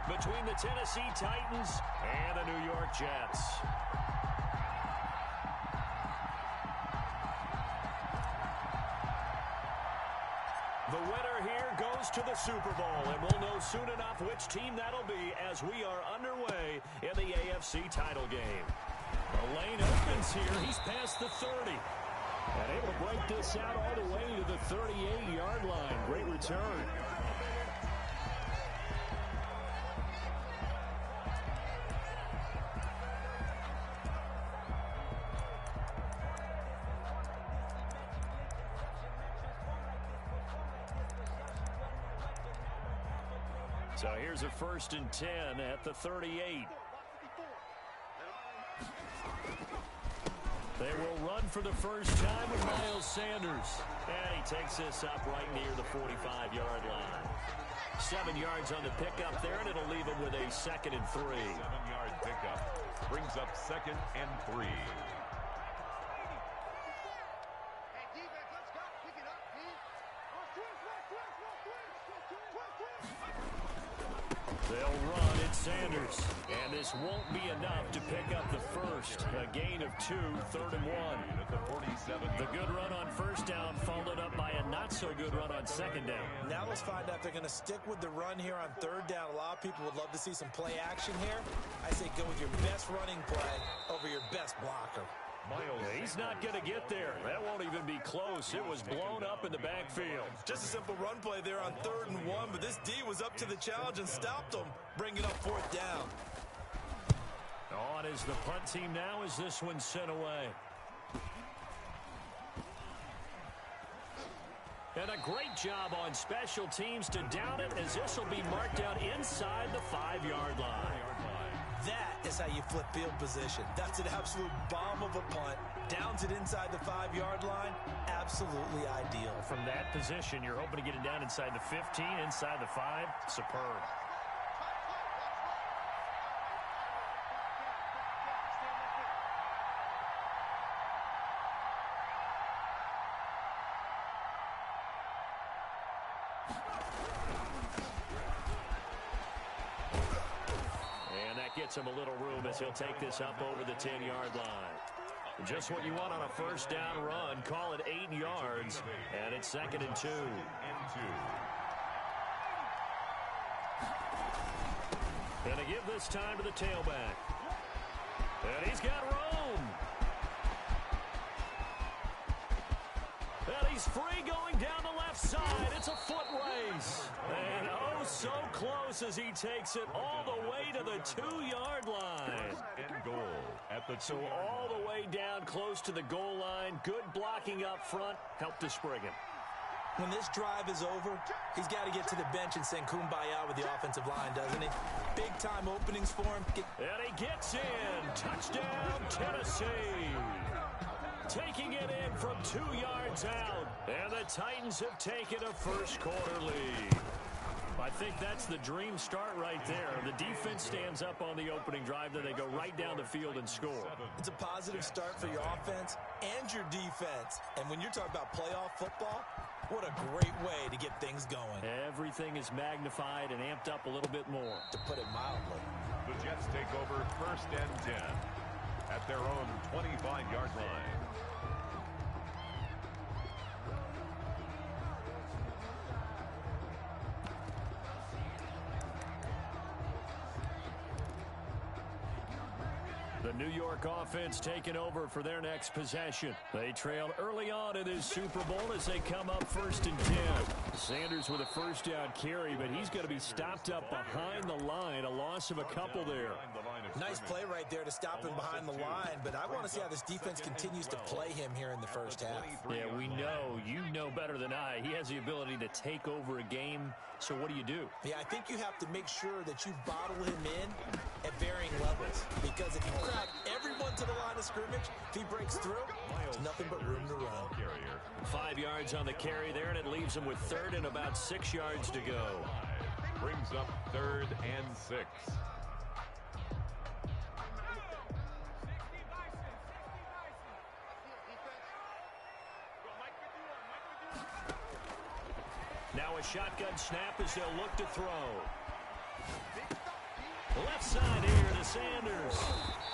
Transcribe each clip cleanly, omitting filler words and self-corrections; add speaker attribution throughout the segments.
Speaker 1: between the Tennessee Titans and the New York Jets. The winner here goes to the Super Bowl, and we'll know soon enough which team that'll be as we are underway in the AFC title game. The lane opens here. He's past the 30. And able to break this out all the way to the 38-yard line. Great return. So here's a 1st and 10 at the 38. They will run for the first time with Miles Sanders. And he takes this up right near the 45-yard line. 7 yards on the pickup there, and it'll leave him with a 2nd and 3.
Speaker 2: 7-yard pickup brings up 2nd and 3.
Speaker 1: They'll run at Sanders, and this won't be enough to pick up the first. A gain of 2, 3rd and 1.
Speaker 2: At the 47.
Speaker 1: The good run on 1st down followed up by a not-so-good run on 2nd down.
Speaker 3: Now let's find out if they're going to stick with the run here on 3rd down. A lot of people would love to see some play action here. I say go with your best running play over your best blocker.
Speaker 1: Yeah, he's not going to get there. That won't even be close. It was blown up in the backfield.
Speaker 3: Just a simple run play there on 3rd and 1, but this D was up to the challenge and stopped him, bringing up 4th down.
Speaker 1: On is the punt team now as this one's sent away. And a great job on special teams to down it, as this will be marked down inside the 5-yard line.
Speaker 3: That is how you flip field position. That's an absolute bomb of a punt. Downs it inside the 5-yard line. Absolutely ideal.
Speaker 1: From that position, you're hoping to get it down inside the 15, inside the 5. Superb. Gets him a little room as he'll take this up over the 10-yard line. Just what you want on a 1st down run. Call it 8 yards, and it's 2nd and 2. And to give this time to the tailback. And he's got room. And he's free going down the left side. It's a foot race. And oh, so close as he takes it all the way to the 2-yard line.
Speaker 2: And goal at the 2.
Speaker 1: So all the way down close to the goal line. Good blocking up front. Helped to spring him.
Speaker 3: When this drive is over, he's got to get to the bench and sing Kumbaya with the offensive line, doesn't he? Big-time openings for him.
Speaker 1: And he gets in. Touchdown, Tennessee. Taking it in from 2 yards out. And the Titans have taken a first-quarter lead. I think that's the dream start right there. The defense stands up on the opening drive, then they go right down the field and score.
Speaker 3: It's a positive start for your offense and your defense. And when you're talking about playoff football, what a great way to get things going.
Speaker 1: Everything is magnified and amped up a little bit more.
Speaker 3: To put it mildly.
Speaker 2: The Jets take over 1st and 10 at their own 25-yard line.
Speaker 1: The New York offense taking over for their next possession. They trailed early on in this Super Bowl as they come up 1st and 10. Sanders with a 1st down carry, but he's going to be stopped up behind the line. A loss of a couple there.
Speaker 3: Nice play right there to stop him behind the line, but I want to see how this defense continues to play him here in the first half.
Speaker 1: Yeah, we know. You know better than I. He has the ability to take over a game, so what do you do?
Speaker 3: Yeah, I think you have to make sure that you bottle him in at varying levels, because if you crowd everyone to the line of scrimmage, if he breaks through, there's nothing but room to run.
Speaker 1: 5 yards on the carry there, and it leaves him with 3rd and about 6 yards to go.
Speaker 2: Brings up 3rd and 6.
Speaker 1: Now a shotgun snap as they'll look to throw. Left side here to Sanders.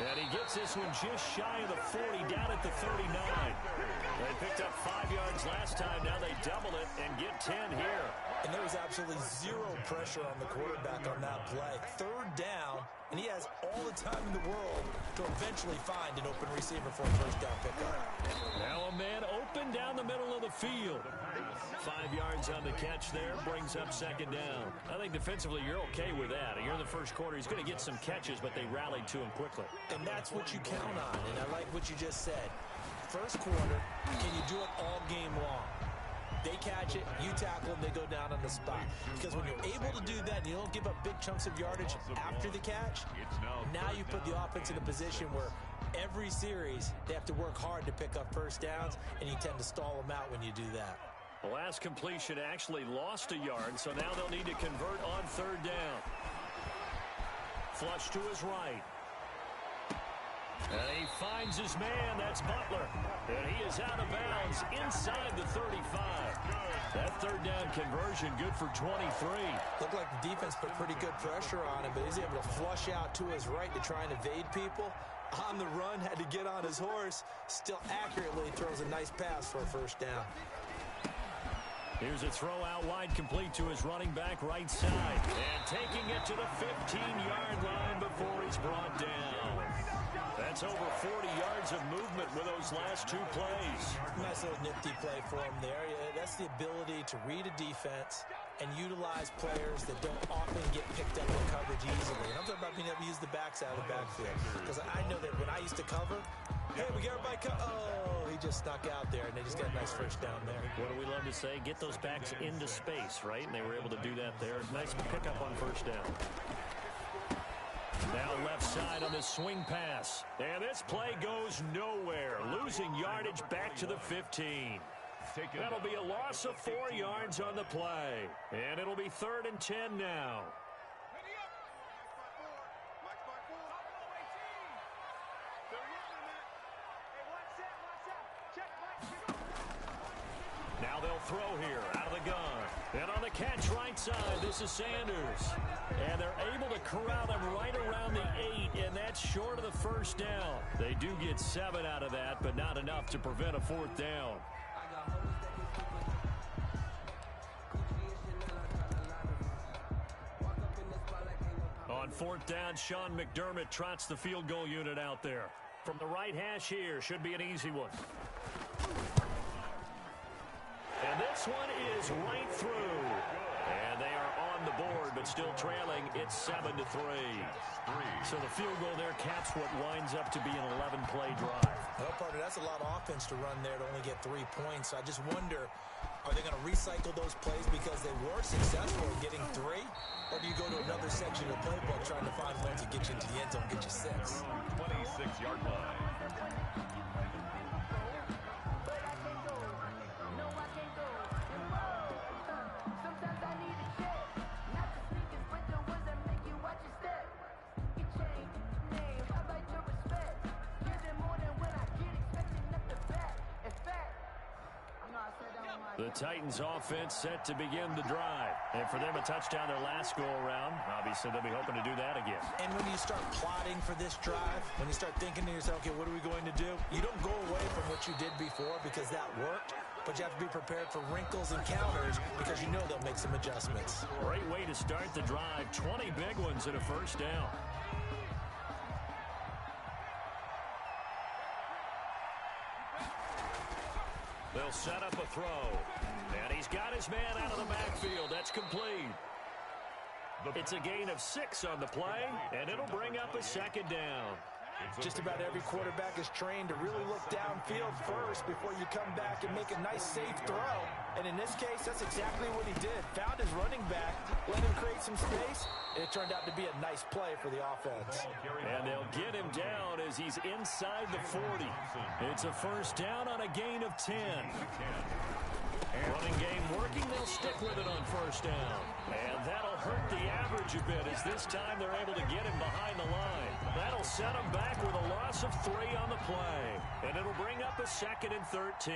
Speaker 1: And he gets this one just shy of the 40, down at the 39. They picked up 5 yards last time. Now they double it and get 10 here.
Speaker 3: And there was absolutely zero pressure on the quarterback on that play. Third down, and he has all the time in the world to eventually find an open receiver for a first down pickup.
Speaker 1: Now a man open down the middle of the field. 5 yards on the catch there, brings up second down. I think defensively you're okay with that. You're in the first quarter. He's going to get some catches, but they rallied to him quickly.
Speaker 3: And that's what you count on, and I like what you just said. First quarter, can you do it all game long? They catch it, you tackle them, they go down on the spot. Because when you're able to do that and you don't give up big chunks of yardage after the catch, now you put the offense in a position where every series they have to work hard to pick up first downs, and you tend to stall them out when you do that.
Speaker 1: The last completion actually lost a yard, so now they'll need to convert on third down. Flush to his right. And he finds his man. That's Butler. And he is out of bounds inside the 35. That third down conversion good for 23.
Speaker 3: Looked like the defense put pretty good pressure on him, but he's able to flush out to his right to try and evade people. On the run, had to get on his horse. Still accurately throws a nice pass for a first down.
Speaker 1: Here's a throw out wide, complete to his running back right side. And taking it to the 15-yard line before he's brought down. That's over 40 yards of movement with those last 2 plays.
Speaker 3: Nice little nifty play for him there. That's the ability to read a defense and utilize players that don't often get picked up in coverage easily. And I'm talking about being able to use the backside of the backfield. Because I know that when I used to cover, hey, we got everybody oh, he just snuck out there, and they just got a nice first down there.
Speaker 1: What do we love to say? Get those backs into space, right? And they were able to do that there. Nice pickup on first down. Now left side on this swing pass. And this play goes nowhere. Losing yardage back to the 15. That'll be a loss of 4 yards on the play. And it'll be 3rd and 10 now. Now they'll throw here out of the gun. And on the catch right side, this is Sanders. And they're able to corral him right around the 8, and that's short of the first down. They do get 7 out of that, but not enough to prevent a 4th down. On 4th down, Sean McDermott trots the field goal unit out there. From the right hash here, should be an easy one. And this one is right through. And they are on the board, but still trailing. It's 7-3. So the field goal there caps what winds up to be an 11-play drive.
Speaker 3: Well, partner, that's a lot of offense to run there to only get 3 points. I just wonder, are they going to recycle those plays because they were successful in getting 3? Or do you go to another section of the playbook trying to find ones that get you into the end zone and get you 6?
Speaker 2: 26-yard line.
Speaker 1: The Titans offense set to begin the drive. And for them, a touchdown their last go-around. Obviously, they'll be hoping to do that again.
Speaker 3: And when you start plotting for this drive, when you start thinking to yourself, okay, what are we going to do? You don't go away from what you did before because that worked, but you have to be prepared for wrinkles and counters because you know they'll make some adjustments.
Speaker 1: Great way to start the drive. 20 big ones and a first down. They'll set up a throw. And he's got his man out of the backfield. That's complete. It's a gain of 6 on the play, and it'll bring up a second down.
Speaker 3: Just about every quarterback is trained to really look downfield first before you come back and make a nice, safe throw. And in this case, that's exactly what he did. Found his running back, let him create some space, and it turned out to be a nice play for the offense.
Speaker 1: And they'll get him down as he's inside the 40. It's a first down on a gain of 10. Running game working, they'll stick with it on first down. And that'll hurt the average a bit as this time they're able to get him behind the line. That'll set him back with a loss of 3 on the play. And it'll bring up a 2nd and 13.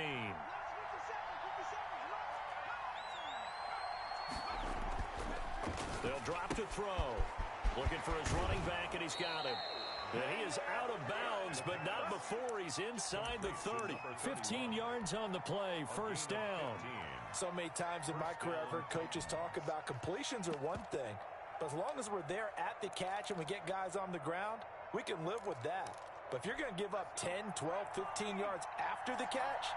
Speaker 1: They'll drop to throw. Looking for his running back, and he's got him. And he is out of bounds, but not before he's inside the 30. 15 yards on the play, first down.
Speaker 3: So many times in my career, I've heard coaches talk about completions are one thing. But as long as we're there at the catch and we get guys on the ground, we can live with that. But if you're going to give up 10, 12, 15 yards after the catch,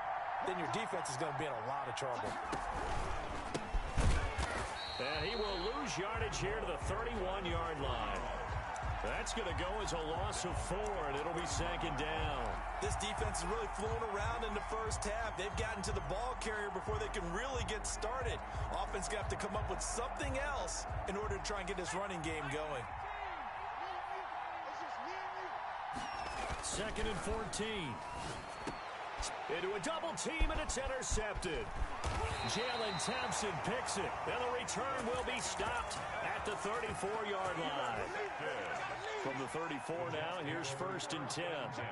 Speaker 3: then your defense is going to be in a lot of trouble.
Speaker 1: And he will lose yardage here to the 31-yard line. That's going to go as a loss of 4, and it'll be second down.
Speaker 3: This defense is really flown around in the first half. They've gotten to the ball carrier before they can really get started. Offense going to have to come up with something else in order to try and get this running game going.
Speaker 1: Second and 14. Into a double team, and it's intercepted. Jalen Thompson picks it, and the return will be stopped at the 34-yard line. From the 34 now, here's first and 10.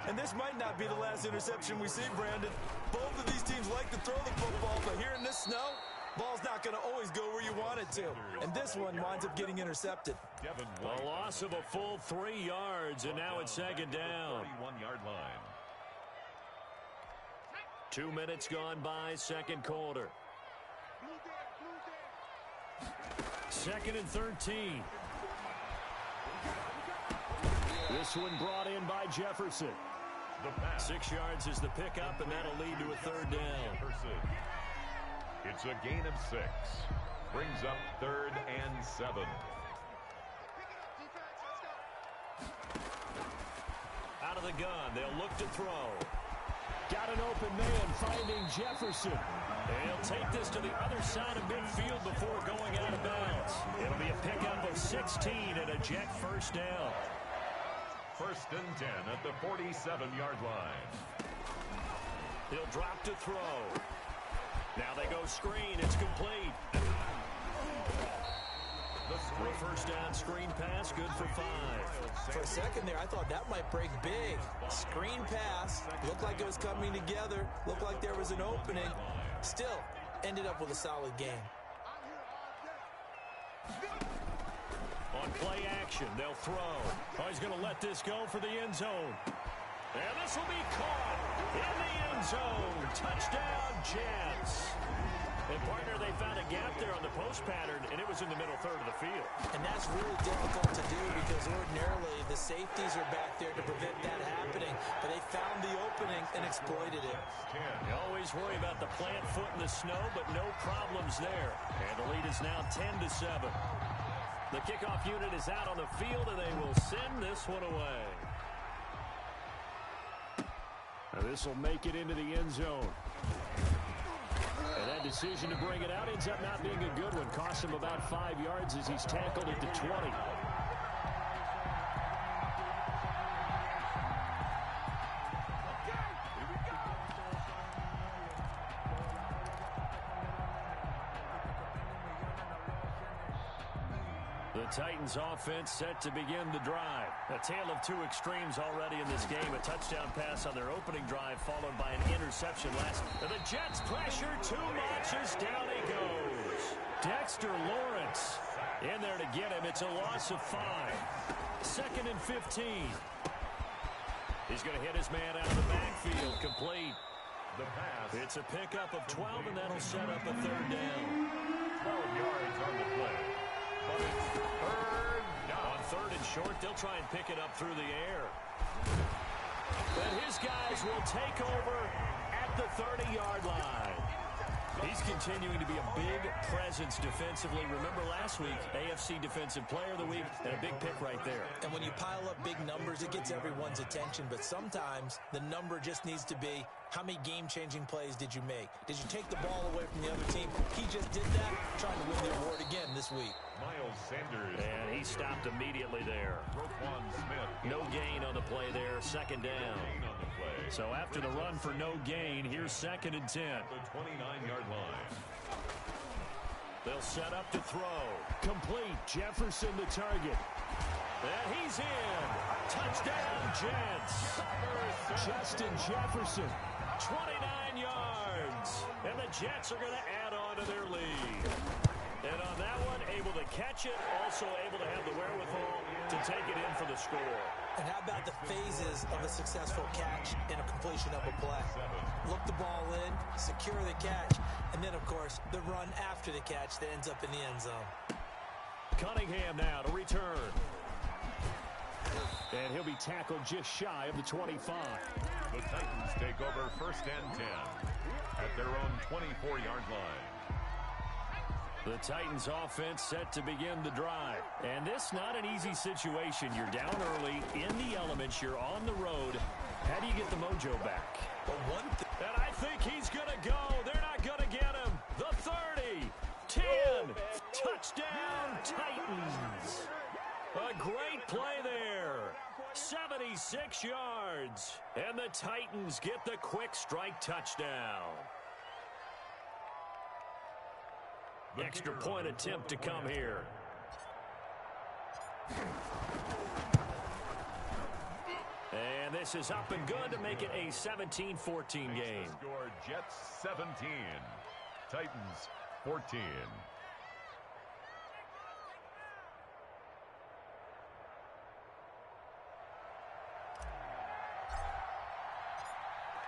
Speaker 3: And this might not be the last interception we see, Brandon. Both of these teams like to throw the football, but here in this snow, ball's not going to always go where you want it to. And this one winds up getting intercepted.
Speaker 1: A loss of a full 3 yards, and now it's second down.
Speaker 2: 31-yard line.
Speaker 1: 2 minutes gone by, second quarter. Second and 13. This one brought in by Jefferson. 6 yards is the pickup, and that'll lead to a third down.
Speaker 2: It's a gain of 6. Brings up 3rd and 7.
Speaker 1: Out of the gun, they'll look to throw. Got an open man finding Jefferson. He'll take this to the other side of midfield before going out of bounds. It'll be a pickup of 16 and a Jet first down.
Speaker 2: First and 10 at the 47-yard line.
Speaker 1: He'll drop to throw. Now they go screen. It's complete. The first down screen pass, good for 5.
Speaker 3: For a second there, I thought that might break big. Screen pass, looked like it was coming together, looked like there was an opening. Still, ended up with a solid game.
Speaker 1: On play action, they'll throw. Oh, he's going to let this go for the end zone. And this will be caught in the end zone. Touchdown, Jets. And, partner, they found a gap there on the post pattern, and it was in the middle third of the field.
Speaker 3: And that's really difficult to do because ordinarily the safeties are back there to prevent that happening. But they found the opening and exploited it.
Speaker 1: You always worry about the plant foot in the snow, but no problems there. And the lead is now 10-7. The kickoff unit is out on the field, and they will send this one away. Now this will make it into the end zone. And that decision to bring it out ends up not being a good one. Costs him about 5 yards as he's tackled at the 20. The Titans offense set to begin the drive. A tale of 2 extremes already in this game. A touchdown pass on their opening drive followed by an interception last. And the Jets pressure too much as down he goes. Dexter Lawrence in there to get him. It's a loss of 5. Second and 15. He's going to hit his man out of the backfield. Complete.
Speaker 2: The pass.
Speaker 1: It's a pickup of 12, and that'll set up a third down.
Speaker 2: 12 yards on the play. But it's third down.
Speaker 1: On third and short, they'll try and pick it up through the air. But his guys will take over at the 30-yard line. He's continuing to be a big presence defensively. Remember last week, AFC Defensive Player of the Week, and a big pick right there.
Speaker 3: And when you pile up big numbers, it gets everyone's attention. But sometimes the number just needs to be, how many game-changing plays did you make? Did you take the ball away from the other team? He just did that, trying to win the award again this week.
Speaker 2: Miles Sanders.
Speaker 1: And he stopped immediately there.
Speaker 2: Roquan Smith.
Speaker 1: No gain on the play there, second down. So after the run for no gain, here's second and 10.
Speaker 2: The 29-yard line.
Speaker 1: They'll set up to throw. Complete. Jefferson the target. And he's in. Touchdown, Jets. Justin Jefferson, 29 yards. And the Jets are going to add on to their lead. And on that one, able to catch it, also able to have the wherewithal to take it in for the score.
Speaker 3: And how about the phases of a successful catch and a completion of a play? Look the ball in, secure the catch, and then, of course, the run after the catch that ends up in the end zone.
Speaker 1: Cunningham now to return. And he'll be tackled just shy of the 25.
Speaker 2: The Titans take over 1st and 10 at their own 24-yard line.
Speaker 1: The Titans offense set to begin the drive. And this not an easy situation. You're down early, in the elements, you're on the road. How do you get the mojo back?
Speaker 3: Well,
Speaker 1: and I think he's going to go. They're not going to get him. The 30, 10, touchdown Titans. A great play there. 76 yards. And the Titans get the quick strike touchdown. Extra point attempt to come here. And this is up and good to make it a 17-14 game.
Speaker 2: Score Jets 17, Titans 14.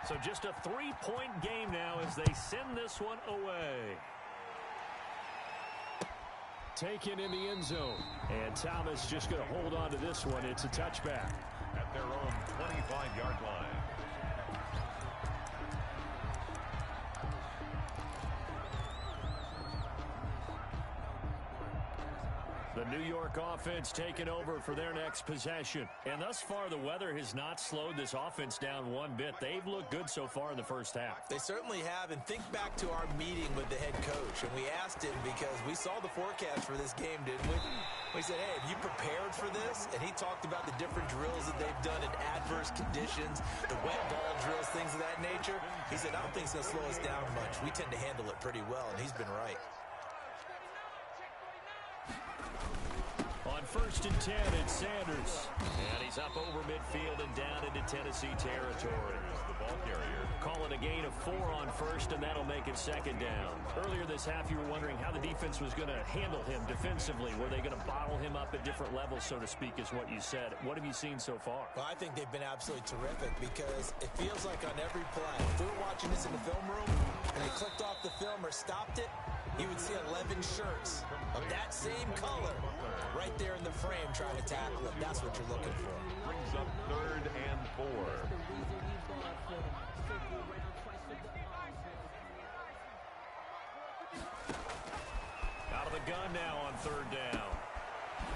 Speaker 1: So just a 3-point game now as they send this one away. Taken in the end zone. And Thomas just going to hold on to this one. It's a touchback.
Speaker 2: At their own 25-yard line.
Speaker 1: The New York offense taking over for their next possession. And thus far, the weather has not slowed this offense down one bit. They've looked good so far in the first half.
Speaker 3: They certainly have. And think back to our meeting with the head coach. And we asked him because we saw the forecast for this game, didn't we? We said, hey, have you prepared for this? And he talked about the different drills that they've done in adverse conditions, the wet ball drills, things of that nature. He said, I don't think it's going to slow us down much. We tend to handle it pretty well, and he's been right.
Speaker 1: On 1st and 10, it's Sanders. And he's up over midfield and down into Tennessee territory.
Speaker 2: The ball carrier.
Speaker 1: Calling a gain of 4 on 1st, and that'll make it 2nd down. Earlier this half, you were wondering how the defense was going to handle him defensively. Were they going to bottle him up at different levels, so to speak, is what you said. What have you seen so far?
Speaker 3: Well, I think they've been absolutely terrific because it feels like on every play, if we were watching this in the film room and they clicked off the film or stopped it, you would see 11 shirts of that same color right there in the frame trying to tackle it. That's what you're looking for.
Speaker 2: Brings up 3rd and 4.
Speaker 1: Out of the gun now on 3rd down.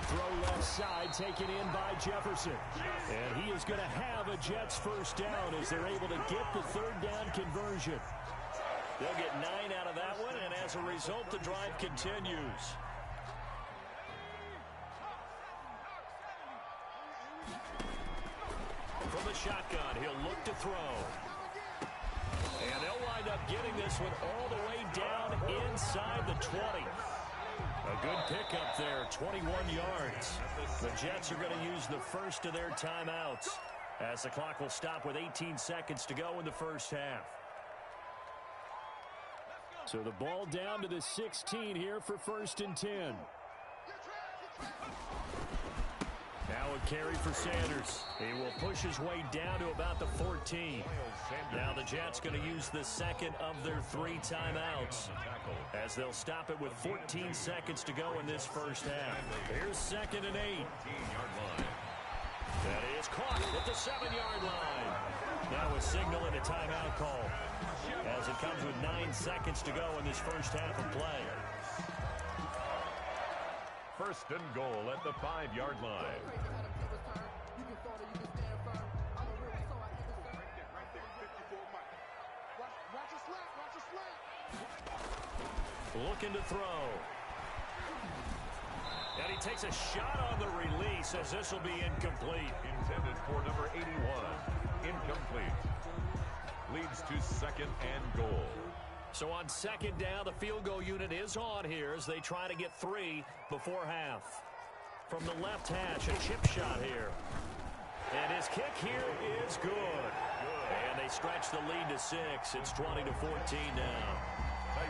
Speaker 1: Throw left side, taken in by Jefferson. And he is going to have a Jets 1st down as they're able to get the 3rd down conversion. They'll get 9 out of that one, and as a result, the drive continues. From the shotgun, he'll look to throw. And they'll wind up getting this one all the way down inside the 20. A good pickup there, 21 yards. The Jets are going to use the first of their timeouts as the clock will stop with 18 seconds to go in the first half. So the ball down to the 16 here for 1st and 10. Now a carry for Sanders. He will push his way down to about the 14. Now the Jets going to use the 2nd of their 3 timeouts as they'll stop it with 14 seconds to go in this first half. Here's 2nd and 8. That is caught at the 7-yard line. Now a signal and a timeout call as it comes with 9 seconds to go in this first half of play.
Speaker 2: 1st and goal at the 5-yard line.
Speaker 1: Looking to throw. And he takes a shot on the release as this will be incomplete.
Speaker 2: Intended for number 81. Incomplete. Leads to 2nd and goal.
Speaker 1: So on 2nd down, the field goal unit is on here as they try to get 3 before half. From the left hash, a chip shot here. And his kick here is good. And they stretch the lead to 6. It's 20-14 now.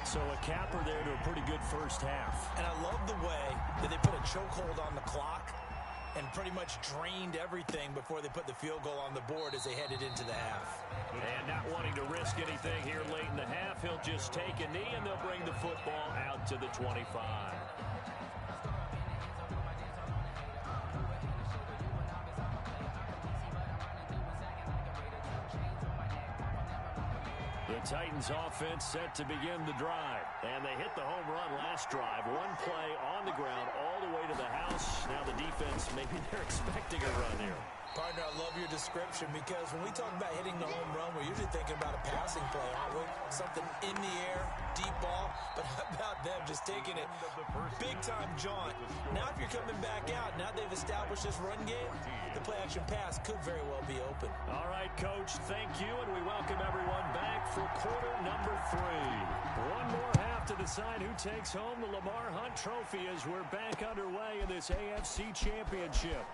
Speaker 1: So a capper there to a pretty good first half.
Speaker 3: And I love the way that they put a chokehold on the clock and pretty much drained everything before they put the field goal on the board as they headed into the half.
Speaker 1: And not wanting to risk anything here late in the half, he'll just take a knee, and they'll bring the football out to the 25. The Titans offense set to begin the drive. And they hit the home run last drive. One play on the ground all the way to the house. Now the defense, maybe they're expecting a run here.
Speaker 3: Partner, I love your description because when we talk about hitting the home run, we're usually thinking about a passing play, aren't we? Something in the air, deep ball. But how about them just taking it big-time jaunt? Now if you're coming back out, now they've established this run game, the play-action pass could very well be open.
Speaker 1: All right, Coach, thank you, and we welcome everyone back for quarter number 3. One more half to decide who takes home the Lamar Hunt Trophy as we're back underway in this AFC Championship.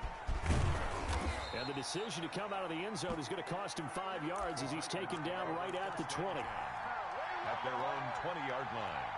Speaker 1: And the decision to come out of the end zone is going to cost him 5 yards as he's taken down right at the 20.
Speaker 2: At their own 20-yard line.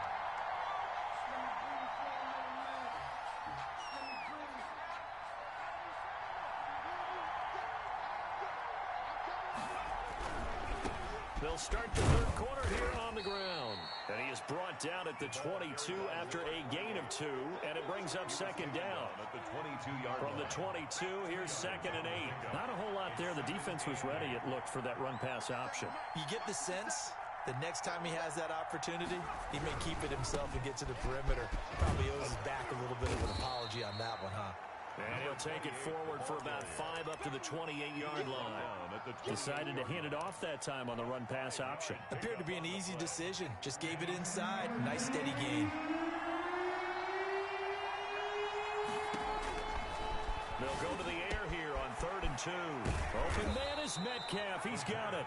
Speaker 1: They'll start the third quarter here on the ground. And he is brought down at the 22 after a gain of 2, and it brings up second down.
Speaker 2: At the 22-yard
Speaker 1: From the 22, here's 2nd and 8. Not a whole lot there. The defense was ready, it looked, for that run-pass option.
Speaker 3: You get the sense the next time he has that opportunity, he may keep it himself and get to the perimeter. Probably owes his back a little bit of an apology on that one, huh?
Speaker 1: And he'll take it forward for about 5 up to the 28-yard line. Decided to hand it off that time on the run-pass option.
Speaker 3: Appeared to be an easy decision. Just gave it inside. Nice steady gain.
Speaker 1: They'll go to the air here on 3rd and 2. Open man is Metcalf. He's got it.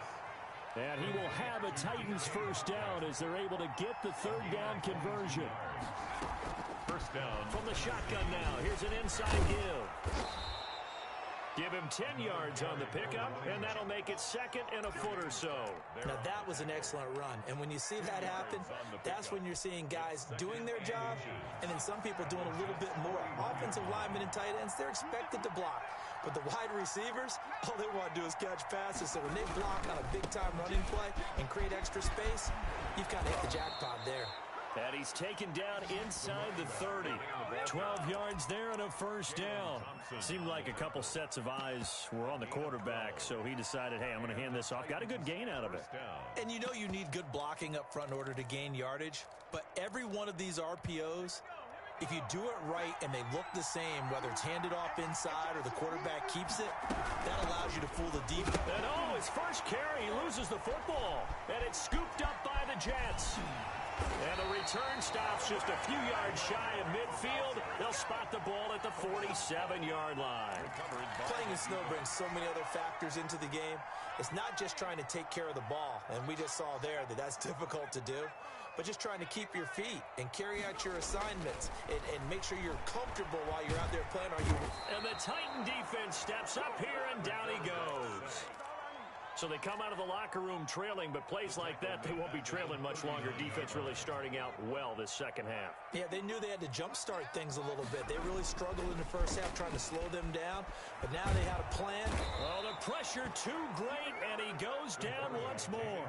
Speaker 1: And he will have a Titans first down as they're able to get the 3rd down conversion.
Speaker 2: First down.
Speaker 1: From the shotgun now, here's an inside give. Give him 10 yards on the pickup, and that'll make it 2nd and a foot or so.
Speaker 3: Now, that was an excellent run. And when you see that happen, that's when you're seeing guys doing their job, and then some people doing a little bit more. Offensive linemen and tight ends, they're expected to block. But the wide receivers, all they want to do is catch passes. So when they block on a big-time running play and create extra space, you've kind of hit the jackpot there.
Speaker 1: And he's taken down inside the 30. 12 yards there and a first down. Seemed like a couple sets of eyes were on the quarterback, so he decided, hey, I'm going to hand this off. Got a good gain out of it.
Speaker 3: And you know you need good blocking up front in order to gain yardage, but every one of these RPOs, if you do it right and they look the same, whether it's handed off inside or the quarterback keeps it, that allows you to fool the deep.
Speaker 1: And oh, his first carry, he loses the football. And it's scooped up by the Jets. And the return stops just a few yards shy of midfield. They'll spot the ball at the 47-yard line.
Speaker 3: Playing in snow brings so many other factors into the game. It's not just trying to take care of the ball, and we just saw there that that's difficult to do, but just trying to keep your feet and carry out your assignments and make sure you're comfortable while you're out there playing.
Speaker 1: And the Titan defense steps up here, and down he goes. So they come out of the locker room trailing, but plays like that, they won't be trailing much longer. Defense really starting out well this second half.
Speaker 3: Yeah, they knew they had to jumpstart things a little bit. They really struggled in the first half trying to slow them down, but now they had a plan.
Speaker 1: Oh, the pressure too great, and he goes down once more.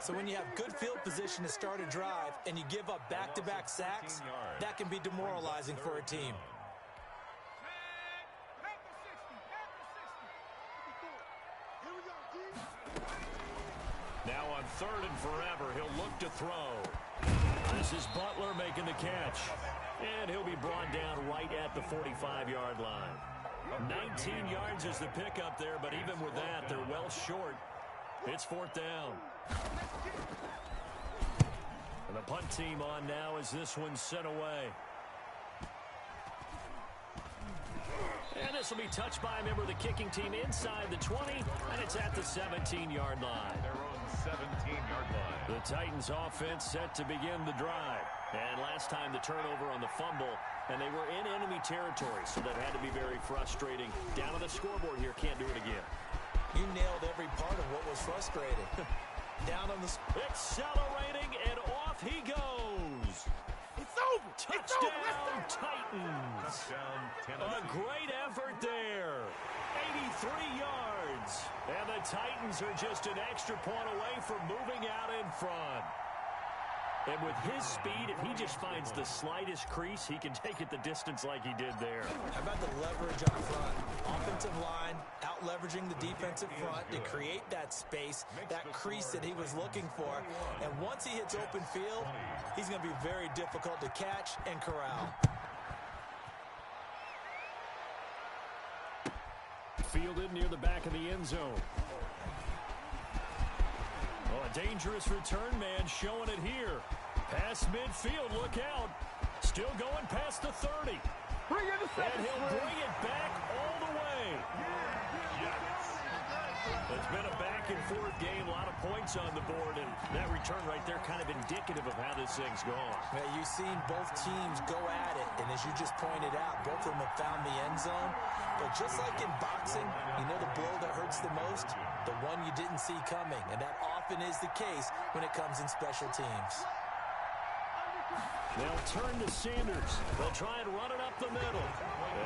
Speaker 3: So when you have good field position to start a drive and you give up back-to-back sacks, that can be demoralizing for a team.
Speaker 1: Now on 3rd and forever, he'll look to throw. This is Butler making the catch. And he'll be brought down right at the 45-yard line. 19 yards is the pickup there, but even with that, they're well short. It's 4th down. And the punt team on now as this one's sent away. And this will be touched by a member of the kicking team inside the 20, and it's at the 17-yard line.
Speaker 2: Their own 17-yard line.
Speaker 1: The Titans offense set to begin the drive. And last time the turnover on the fumble, and they were in enemy territory, so that had to be very frustrating. Down on the scoreboard here, can't do it again.
Speaker 3: You nailed every part of what was frustrating. Down on the...
Speaker 1: Accelerating, and off he goes.
Speaker 4: It's over.
Speaker 1: Touchdown, Titans.
Speaker 2: Touchdown,
Speaker 1: A great effort there. 83 yards. And the Titans are just an extra point away from moving out in front. And with his speed, if he just finds the slightest crease, he can take it the distance like he did there.
Speaker 3: How about the leverage up front? Offensive line out-leveraging the defensive front to create that space, that crease that he was looking for. And once he hits open field, he's going to be very difficult to catch and corral.
Speaker 1: Fielded near the back of the end zone. Oh, a dangerous return man showing it here. Past midfield, look out. Still going past the 30. And he'll bring it back all the way. It's been a back-and-forth game, a lot of points on the board, and that return right there kind of indicative of how this thing's gone.
Speaker 3: Yeah, you've seen both teams go at it, and as you just pointed out, both of them have found the end zone. But just like in boxing, you know the blow that hurts the most? The one you didn't see coming, and that often is the case when it comes in special teams.
Speaker 1: They'll turn to Sanders. They'll try and run it up the middle.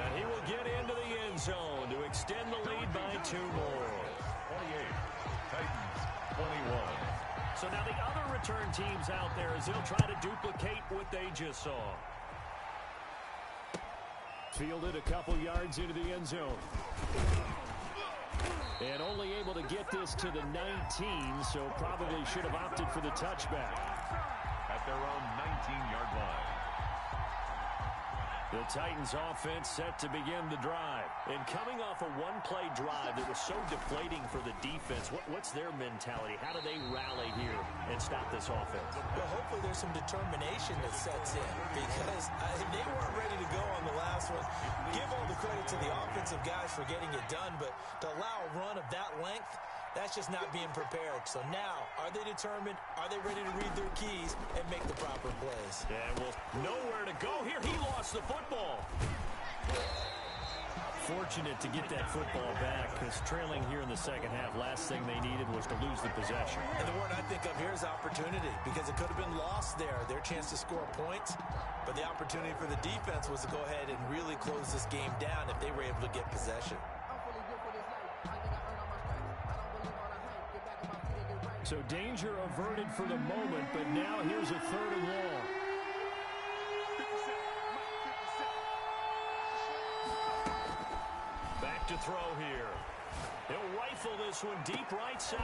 Speaker 1: And he will get into the end zone to extend the lead by 2 more.
Speaker 2: 28, Titans 21.
Speaker 1: So now the other return teams out there as they'll try to duplicate what they just saw. Fielded a couple yards into the end zone. And only able to get this to the 19, so probably should have opted for the touchback.
Speaker 2: At their own 19-yard line.
Speaker 1: The Titans offense set to begin the drive. And coming off a one-play drive that was so deflating for the defense, what's their mentality? How do they rally here and stop this offense?
Speaker 3: Well, hopefully there's some determination that sets in, because they weren't ready to go on the last one. Give all the credit to the offensive guys for getting it done, but to allow a run of that length, that's just not being prepared. So now, are they determined? Are they ready to read their keys and make the proper plays?
Speaker 1: And well, nowhere to go here. He lost the football. Fortunate to get that football back, because trailing here in the second half, last thing they needed was to lose the possession.
Speaker 3: And the word I think of here is opportunity, because it could have been lost there, their chance to score points. But the opportunity for the defense was to go ahead and really close this game down if they were able to get possession.
Speaker 1: So danger averted for the moment, but now here's a 3rd and long. Back to throw here. He'll rifle this one deep right side.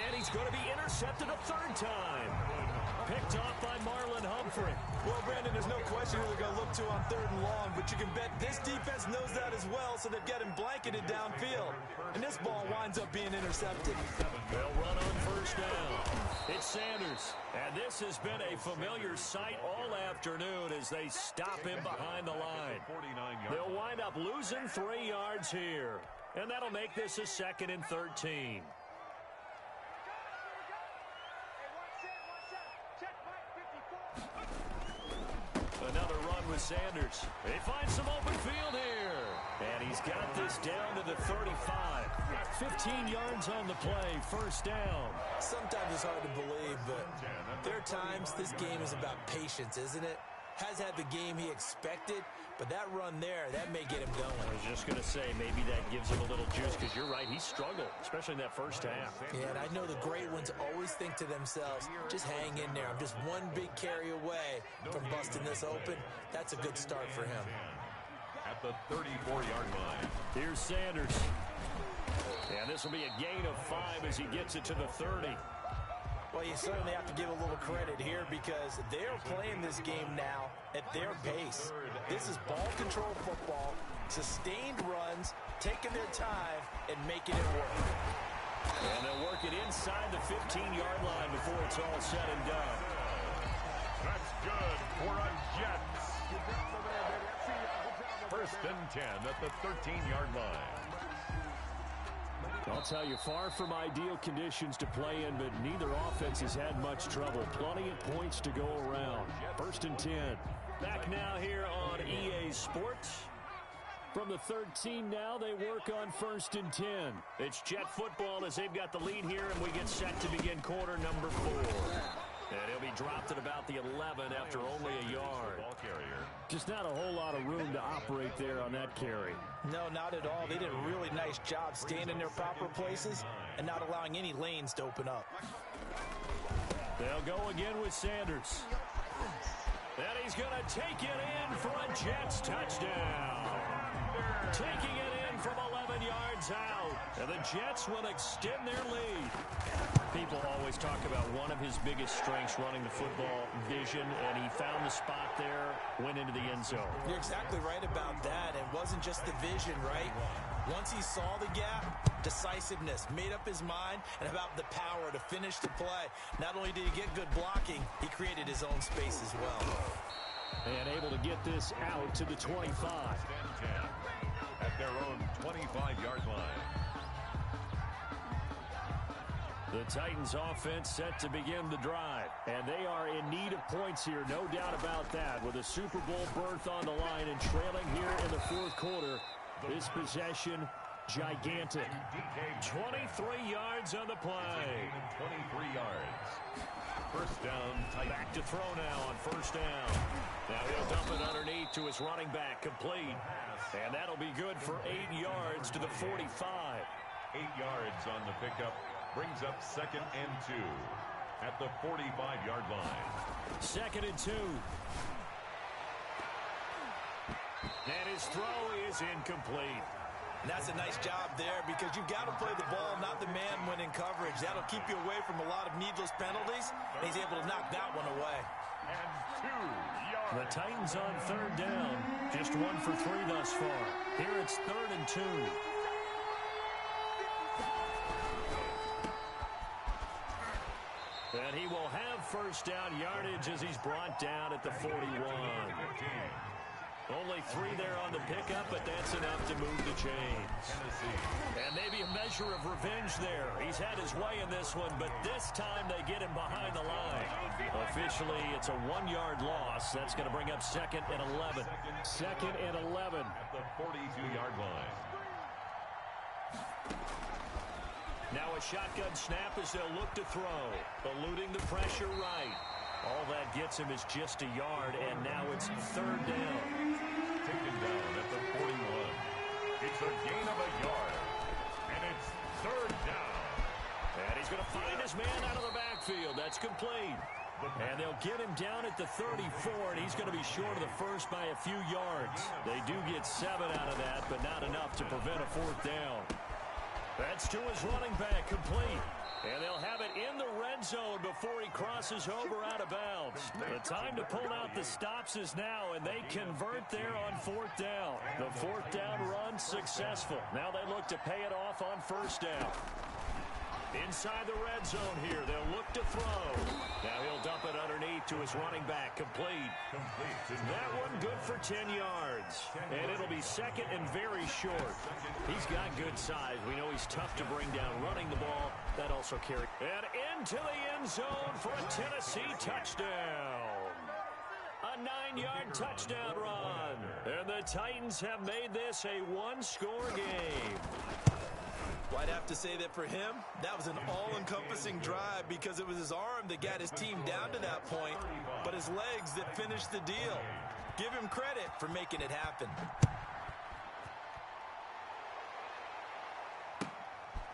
Speaker 1: And he's going to be intercepted a 3rd time. Picked off by Marlon Humphrey.
Speaker 3: Well, Brandon, there's no question who they're going to look to on 3rd and long, but you can bet this defense knows that as well, so they've got him blanketed downfield. And this ball winds up being intercepted.
Speaker 1: They'll run on 1st down. It's Sanders. And this has been a familiar sight all afternoon as they stop him behind the line. They'll wind up losing 3 yards here. And that'll make this a 2nd and 13. Another run with Sanders. He finds some open field here. And he's got this down to the 35. 15 yards on the play, 1st down.
Speaker 3: Sometimes it's hard to believe, but there are times this game is about patience, isn't it? Has had the game he expected, but that run there, that may get him going.
Speaker 1: I was just going to say, maybe that gives him a little juice, because you're right, he struggled, especially in that 1st half.
Speaker 3: Yeah, and I know the great ones always think to themselves, just hang in there. I'm just one big carry away from busting this open. That's a good start for him.
Speaker 2: At the 34-yard line.
Speaker 1: Here's Sanders. And this will be a gain of 5 as he gets it to the 30.
Speaker 3: Well, you certainly have to give a little credit here, because they're playing this game now at their pace. This is ball control football, sustained runs, taking their time, and making it work.
Speaker 1: And they'll work it inside the 15-yard line before it's all said and done.
Speaker 2: That's good for a Jets. 1st and 10 at the 13-yard line.
Speaker 1: I'll tell you, far from ideal conditions to play in, but neither offense has had much trouble. Plenty of points to go around. 1st and 10. Back now here on EA Sports. From the 13 now, they work on 1st and 10. It's Jet football as they've got the lead here, and we get set to begin quarter number 4. And he'll be dropped at about the 11 after only a yard.
Speaker 4: Just not a whole lot of room to operate there on that carry.
Speaker 3: No, not at all. They did a really nice job staying in their proper places and not allowing any lanes to open up.
Speaker 1: They'll go again with Sanders. And he's going to take it in for a Jets touchdown. Taking it in from 11 yards out. And the Jets will extend their lead. People always talk about one of his biggest strengths running the football, vision, and he found the spot there, went into the end zone.
Speaker 3: You're exactly right about that. It wasn't just the vision, right? Once he saw the gap, decisiveness, made up his mind, and about the power to finish the play. Not only did he get good blocking, he created his own space as well.
Speaker 4: And able to get this out to the 25.
Speaker 2: At their own 25-yard line.
Speaker 1: The Titans offense set to begin the drive.
Speaker 4: And they are in need of points here, no doubt about that. With a Super Bowl berth on the line and trailing here in the fourth quarter. This possession, gigantic.
Speaker 1: 23 yards on the play.
Speaker 2: 23 yards. First down, Titans.
Speaker 1: Back to throw now on first down. Now he'll dump it underneath to his running back, complete. And that'll be good for 8 yards to the 45.
Speaker 2: 8 yards on the pickup. Brings up 2nd and 2 at the 45-yard line.
Speaker 1: 2nd and 2. And his throw is incomplete.
Speaker 3: And that's a nice job there because you've got to play the ball, not the man when in coverage. That'll keep you away from a lot of needless penalties. And he's able to knock that one away.
Speaker 2: And 2 yards.
Speaker 1: The Titans on third down. Just 1 for 3 thus far. Here it's 3rd and 2. And he will have first down yardage as he's brought down at the 41. Only 3 there on the pickup, but that's enough to move the chains. And maybe a measure of revenge there. He's had his way in this one, but this time they get him behind the line. Officially, it's a 1-yard loss. That's going to bring up 2nd and 11.
Speaker 4: 2nd and 11.
Speaker 2: At the 42-yard line.
Speaker 1: Now a shotgun snap as they'll look to throw. Eluding the pressure right. All that gets him is just a yard, and now it's 3rd down.
Speaker 2: Taken down at the 41. It's a gain of a yard. And it's 3rd down.
Speaker 1: And he's going to find his man out of the backfield. That's complete. And they'll get him down at the 34, and he's going to be short of the first by a few yards. They do get 7 out of that, but not enough to prevent a 4th down. That's to his running back, complete. And they'll have it in the red zone before he crosses over out of bounds. The time to pull out the stops is now, and they convert there on 4th down. The 4th down run successful. Now they look to pay it off on 1st down. Inside the red zone here, they'll look to throw. Now he'll dump it underneath to his running back, complete. That one good for 10 yards. And it'll be 2nd and very short. He's got good size. We know he's tough to bring down running the ball. That also carried. And into the end zone for a Tennessee touchdown. A 9-yard touchdown run. And the Titans have made this a 1-score game.
Speaker 3: Well, I'd have to say that for him, that was an all-encompassing drive because it was his arm that got his team down to that point, but his legs that finished the deal. Give him credit for making it happen.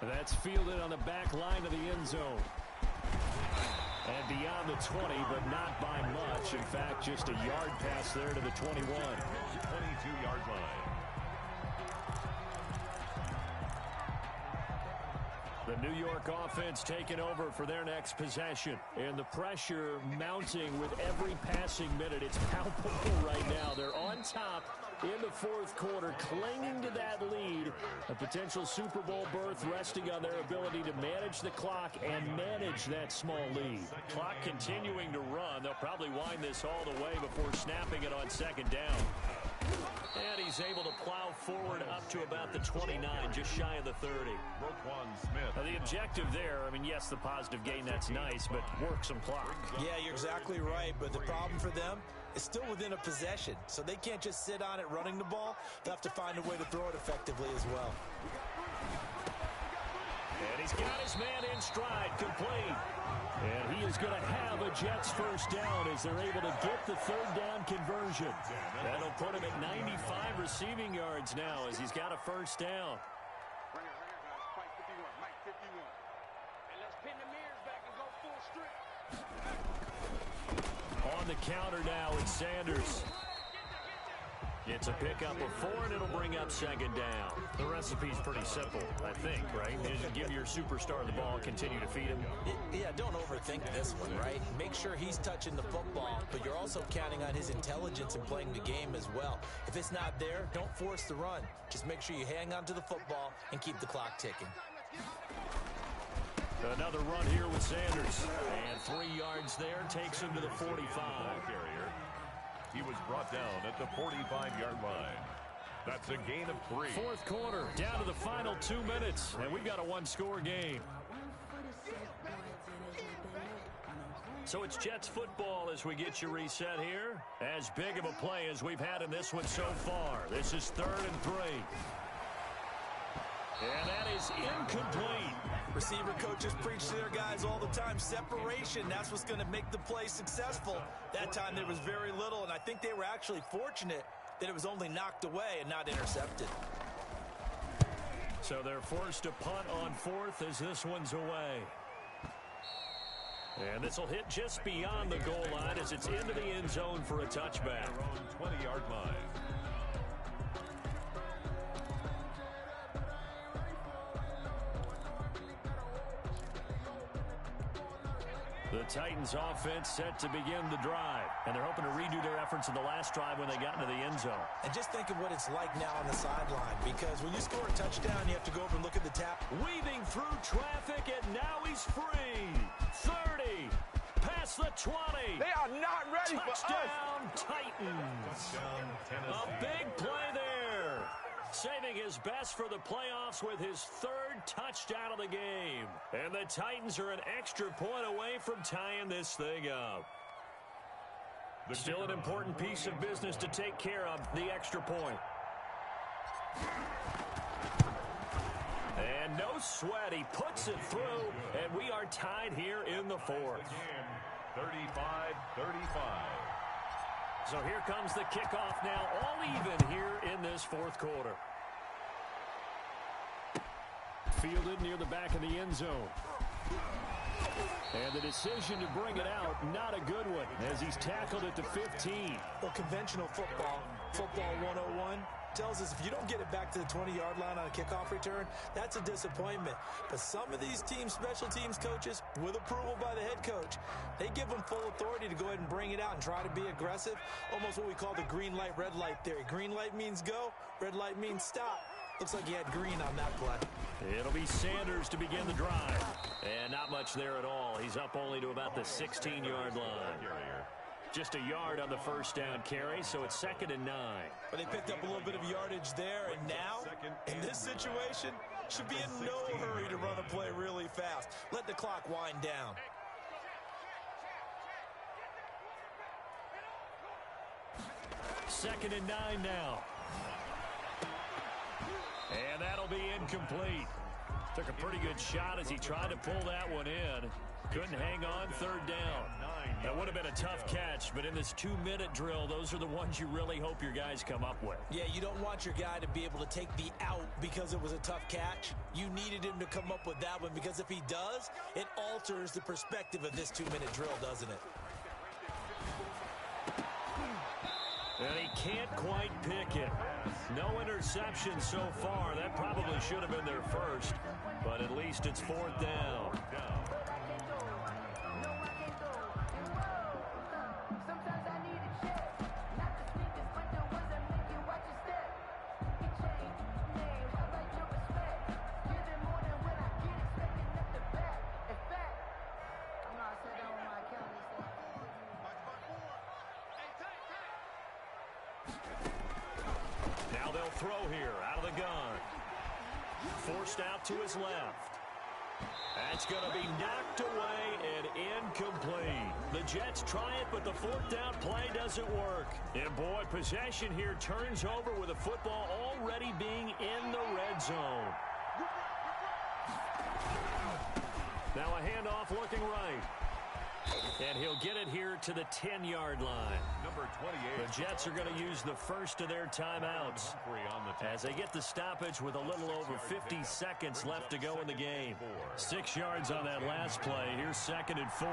Speaker 4: That's fielded on the back line of the end zone. And beyond the 20, but not by much. In fact, just a yard pass there to the 21.
Speaker 2: 22-yard line.
Speaker 4: The New York offense taking over for their next possession. And the pressure mounting with every passing minute. It's palpable right now. They're on top in the 4th quarter, clinging to that lead. A potential Super Bowl berth resting on their ability to manage the clock and manage that small lead.
Speaker 1: Clock continuing to run. They'll probably wind this all the way before snapping it on 2nd down. And he's able to plow forward up to about the 29, just shy of the 30. Now the objective there, I mean, yes, the positive gain, that's nice, but work some clock.
Speaker 3: Yeah, you're exactly right, but the problem for them is still within a possession, so they can't just sit on it running the ball. They'll have to find a way to throw it effectively as well.
Speaker 4: And he's got his man in stride, complete. And he is going to have a Jets first down as they're able to get the third down conversion. That'll put him at 95 receiving yards now as he's got a first down. On the counter now, it's Sanders. It's a pickup of 4, and it'll bring up second down.
Speaker 1: The recipe's pretty simple, I think, right? You just give your superstar the ball, continue to feed him.
Speaker 3: Yeah, don't overthink this one, right? Make sure he's touching the football, but you're also counting on his intelligence in playing the game as well. If it's not there, don't force the run. Just make sure you hang on to the football and keep the clock ticking.
Speaker 4: Another run here with Sanders. And 3 yards there takes him to the 45.
Speaker 2: Carrier. He was brought down at the 45-yard line. That's a gain of 3.
Speaker 4: Fourth quarter, down to the final 2 minutes, and we've got a one-score game. So it's Jets football as we get you reset here. As big of a play as we've had in this one so far. This is 3rd and 3. And that is incomplete.
Speaker 3: Receiver coaches preach to their guys all the time. Separation, that's what's going to make the play successful. That time there was very little, and I think they were actually fortunate that it was only knocked away and not intercepted.
Speaker 4: So they're forced to punt on 4th as this one's away. And this will hit just beyond the goal line as it's into the end zone for a touchback.
Speaker 2: Their own 20-yard line.
Speaker 4: The Titans offense set to begin the drive, and they're hoping to redo their efforts in the last drive when they got into the end zone.
Speaker 3: And just think of what it's like now on the sideline, because when you score a touchdown, you have to go over and look at the tap.
Speaker 4: Weaving through traffic, and now he's free. 30, past the 20.
Speaker 5: They are not ready for us.
Speaker 4: Touchdown, Titans.
Speaker 2: Touchdown, Tennessee.
Speaker 4: A big play there. Saving his best for the playoffs with his 3rd touchdown of the game. And the Titans are an extra point away from tying this thing up. Still an important piece of business to take care of, the extra point. And no sweat, he puts it through, and we are tied here in the 4th.
Speaker 2: 35-35.
Speaker 4: So here comes the kickoff now, all even here in this 4th quarter. Fielded near the back of the end zone. And the decision to bring it out, not a good one, as he's tackled at the 15.
Speaker 3: Well, conventional football 101, tells us if you don't get it back to the 20-yard line on a kickoff return, that's a disappointment. But some of these teams, special teams coaches, with approval by the head coach, they give them full authority to go ahead and bring it out and try to be aggressive, almost what we call the green light, red light theory. Green light means go, red light means stop. Looks like he had green on that play.
Speaker 4: It'll be Sanders to begin the drive. And not much there at all. He's up only to about the 16-yard line. Just a yard on the first down carry, so it's 2nd and 9.
Speaker 3: But they picked up a little bit of yardage there, and now, in this situation, should be in no hurry to run a play really fast. Let the clock wind down.
Speaker 4: Second and 9 now. And that'll be incomplete. Took a pretty good shot as he tried to pull that one in. Couldn't hang on, 3rd down. That would have been a tough catch, but in this 2-minute drill, those are the ones you really hope your guys come up with.
Speaker 3: Yeah, you don't want your guy to be able to take the out because it was a tough catch. You needed him to come up with that one, because if he does, it alters the perspective of this 2-minute drill, doesn't it?
Speaker 4: And he can't quite pick it. No interception so far. That probably should have been their first, but at least it's 4th down. Now they'll throw here out of the gun. Forced out to his left. That's going to be knocked away and incomplete. The Jets try it, but the 4th down play doesn't work. And boy, possession here turns over with the football already being in the red zone. Now a handoff looking right. And he'll get it here to the 10-yard line.
Speaker 2: Number 28.
Speaker 4: The Jets are going to use the first of their timeouts as they get the stoppage with a little over 50 seconds left to go in the game. 6 yards on that last play. Here's 2nd and 4.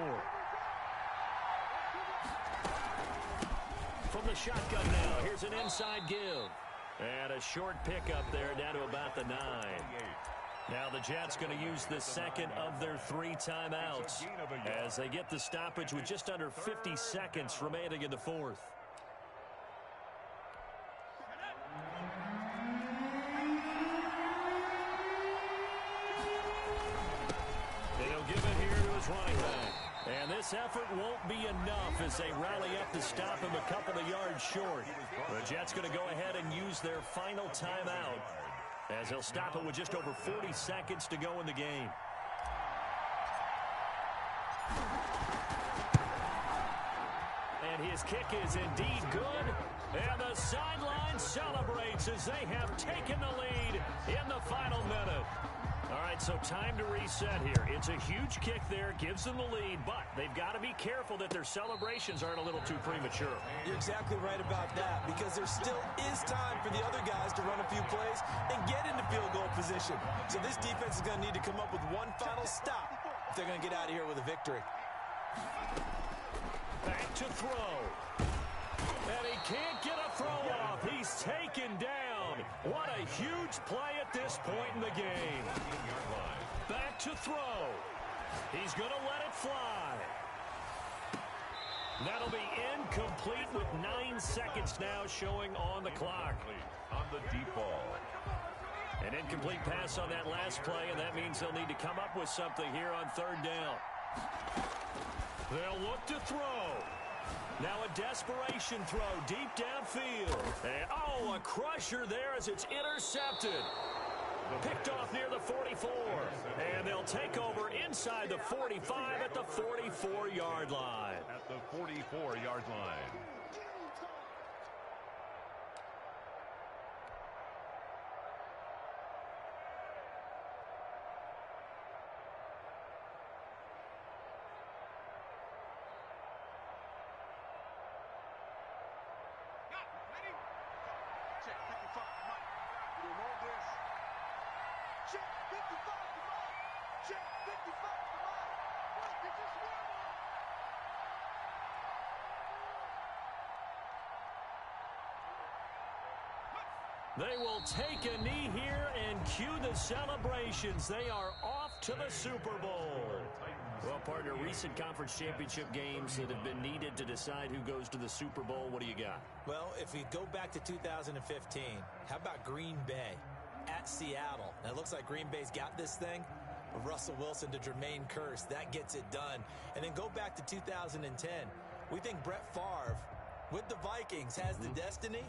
Speaker 4: From the shotgun now, here's an inside give. And a short pickup there down to about the 9. Now the Jets going to use the second of their 3 timeouts as they get the stoppage with just under 50 seconds remaining in the 4th. They'll give it here to his running back. And this effort won't be enough as they rally up to stop him a couple of yards short. The Jets going to go ahead and use their final timeout as they'll stop it with just over 40 seconds to go in the game. And his kick is indeed good. And the sideline celebrates as they have taken the lead in the final minute. All right, so time to reset here. It's a huge kick there, gives them the lead, but they've got to be careful that their celebrations aren't a little too premature.
Speaker 3: You're exactly right about that, because there still is time for the other guys to run a few plays and get into field goal position. So this defense is going to need to come up with one final stop if they're going to get out of here with a victory.
Speaker 4: Back to throw. And he can't get a throw off. He's taken down. What a huge play at this point in the game. Back to throw. He's going to let it fly. That'll be incomplete with 9 seconds now showing on the clock.
Speaker 2: On the deep ball.
Speaker 4: An incomplete pass on that last play, and that means they'll need to come up with something here on 3rd down. They'll look to throw. Now a desperation throw deep downfield. And, oh, a crusher there as it's intercepted. Picked off near the 44. And they'll take over inside the 45 at the 44-yard line.
Speaker 2: At the 44-yard line.
Speaker 4: They will take a knee here and cue the celebrations. They are off to the Super Bowl. Well, partner, recent conference championship games that have been needed to decide who goes to the Super Bowl. What do you got?
Speaker 3: Well, if we go back to 2015, how about Green Bay at Seattle? Now, it looks like Green Bay's got this thing. Russell Wilson to Jermaine Kearse, that gets it done. And then go back to 2010. We think Brett Favre with the Vikings has the destiny.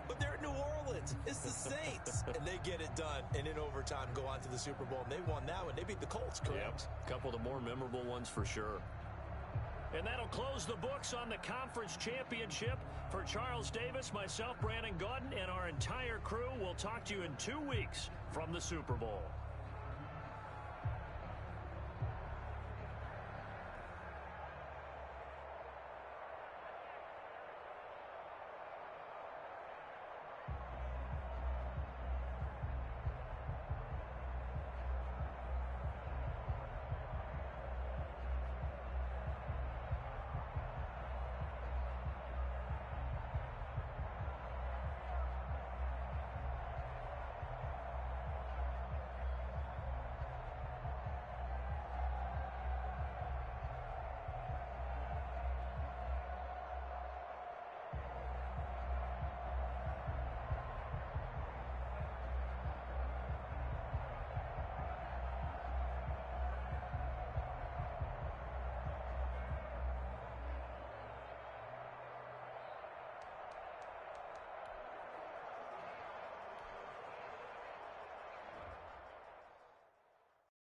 Speaker 3: But they're at New Orleans. It's the Saints. And they get it done. And in overtime, go on to the Super Bowl. And they won that one. They beat the Colts, correct?
Speaker 4: Yep. A couple of the more memorable ones for sure. And that'll close the books on the conference championship. For Charles Davis, myself, Brandon Gaudin, and our entire crew, we'll talk to you in 2 weeks from the Super Bowl.